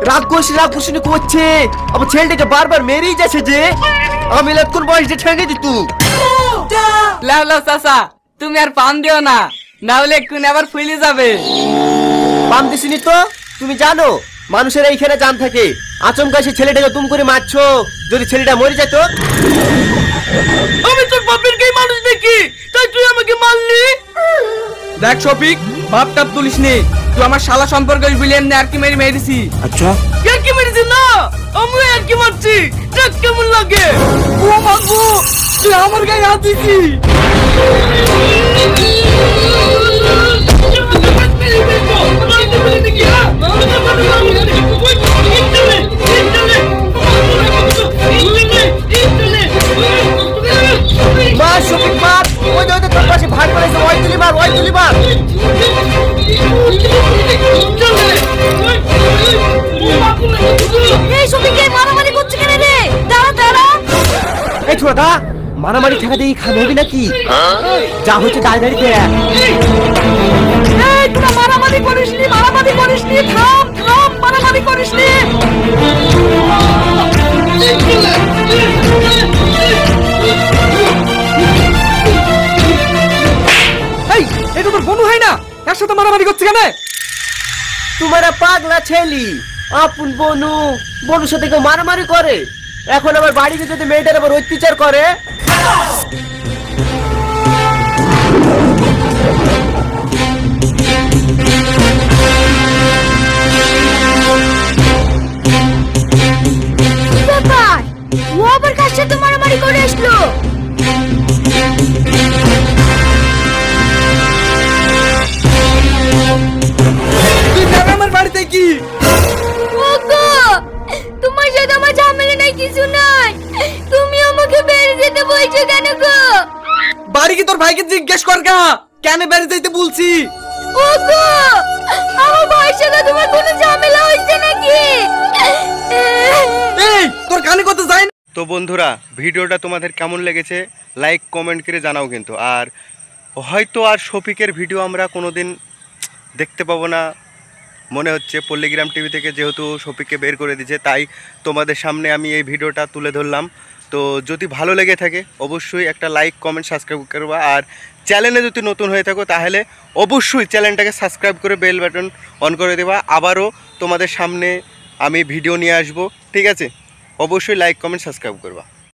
রাগ কুশনি করছে, আমার ছেলেটাকে বারবার মেরেই যাচ্ছে যে। আমি লক্ষণ বয়সে ঠেঙে দিতু। লাও লাও চাচা, তুমি আর পান দিও না, না হলে এক্ষুনি আবার ফুলে যাবে। পাম দিছিনি তো? তুমি জানো মানুষের এইখানে জান থাকে, আচমকা সে ছেলেটাকে তুম করে মারছো, যদি ছেলেটা মরে যেত। আমি তোর বাপের কে মানুষ দেখি, তাই তুই আমাকে মারলি? দেখ শফিক, বাপ টাপ তুলিস নি, তুই আমার শালা সম্পর্কে বলে এমনি আর কি মেরেছি। আচ্ছা আর কি মেরেছি না, আমি আর কি মারছি, দেখ কেমন লাগে। ও মাগো, তুই আমার গায়ে হাত দিছি। মার শফিক মার, ওই যে তোর পাশে ভাগ করেছে, ওই তুলি মার, ওই তুলি মার। এই শফিক এই মারামারি করছে কেন রে? দাঁড়া দাঁড়া। এই ছোড়া মারামারি ঠেকা দিয়ে খান হবি নাকি? যা হচ্ছে দাঁড়িয়ে দেখ। এই তোরা মারামারি করিসনি, মারামারি করিসনি, থাম থাম, মারামারি করিসনি। এই এটা তোর বনু হয় না, এর সাথে মারামারি করছে কেন? তোমারা পাগলা ছেলি, আপন বনুর সাথে কেউ মারামারি করে? এখন আবার বাড়িতে যদি মেয়েটার আবার অত্যাচার করে। ব্যাপার, ও আবার কার সাথে মারামারি করে আসলো? তুই যাবে আমার বাড়িতে কি? ওগো, তোমার সাথে আমার ঝামেলা নাই, কিছু নাই, তুমি আমাকে বেরিয়ে যেতে বলছো কেন গো? বাড়ি কি তোর ভাইকে জিজ্ঞেস কর গা, কেন বেরিয়ে যাইতে বলছি? ওগো, আমার ভাইয়ের সাথে তোমার কোনো ঝামেলা হয়েছে নাকি? এই তোর কানে কত যায় না? তো বন্ধুরা, ভিডিওটা তোমাদের কেমন লেগেছে লাইক কমেন্ট করে জানাও কিন্তু। আর হয়তো আর শফিকের ভিডিও আমরা কোনোদিন দেখতে পাবো না মনে হচ্ছে, পল্লীগ্রাম টিভি থেকে যেহেতু শফিককে বের করে দিয়েছে, তাই তোমাদের সামনে আমি এই ভিডিওটা তুলে ধরলাম। তো যদি ভালো লেগে থাকে অবশ্যই একটা লাইক কমেন্ট সাবস্ক্রাইব করবা। আর চ্যানেলে যদি নতুন হয়ে থাকো তাহলে অবশ্যই চ্যানেলটাকে সাবস্ক্রাইব করে বেল বাটন অন করে দেবা। আবারও তোমাদের সামনে আমি ভিডিও নিয়ে আসবো, ঠিক আছে? অবশ্যই লাইক কমেন্ট সাবস্ক্রাইব করবা।